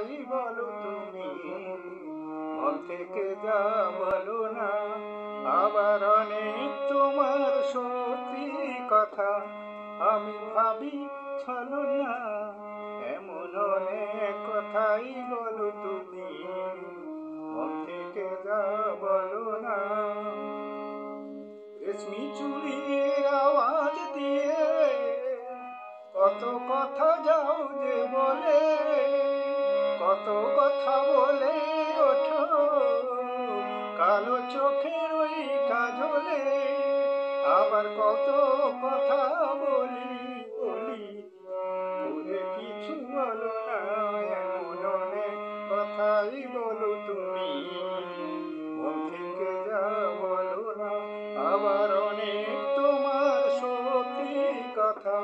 কথাই বলো তুমি, মন থেকে যা বলো না। আবার অনেক তোমার সত্যি কথা আমি ভাবি চলো না। এমন অনেক কথাই বলো তুমি, মন থেকে যা বলো না। রেশমি চুড়ির আওয়াজ দিয়ে কত কথা যাও যে বলে, কত কথা বলে ওঠো কালো চোখের ওই কাজলে। আবার কত কথা বলি বলি ওরে কিছু বলো না। এমন অনেক কথাই বলো তুমি, মন থেকে যা বলো না। আবার অনেক তোমার সত্যি কথা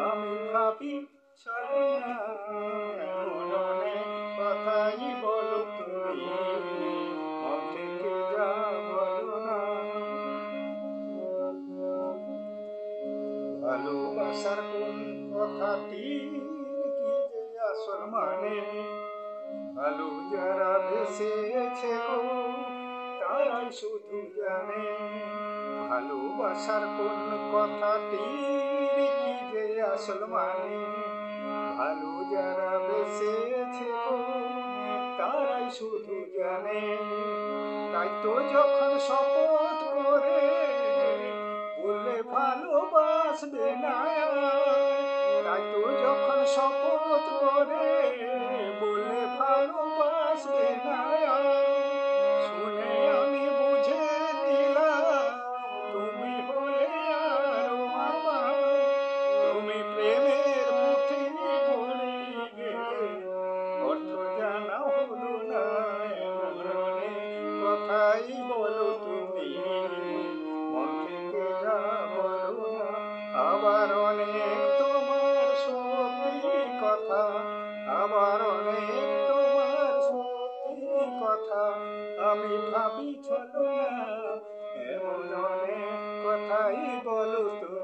আমি ভাবি চলো না। এমন অনেক কথাই বলো তুমি, মন থেকে যা বলো না। ভালোবাসার কোন কথাটি কি যে আসল মানে, ভালো যারা বেসেছে গো তারাই শুধু জানে। ভালোবাসার কোন কথাটি কি যে আসল মানে, ভালো যারা বেসেছে গো তারাই শুধু জানে। তাই তো যখন শপথ করে বললে ভালোবাসবে না, তাই তো যখন শপথ করে বললে ভালোবাসবে না, শুনে আমি বুঝে নিলাম তুমি হলে আরো আমার। তুমি প্রেমের পুঁথি পড়ে গেলে অর্থ জানা হলো না। এমন অনেক কথাই বলো তুমি, মন থেকে যা বলো না। আবার অনেক তোমার সত্যি কথা, আবার অনেক তোমার সত্যি কথা আমি ভাবি চলো না। এমন অনেক কথাই বলো তুমি।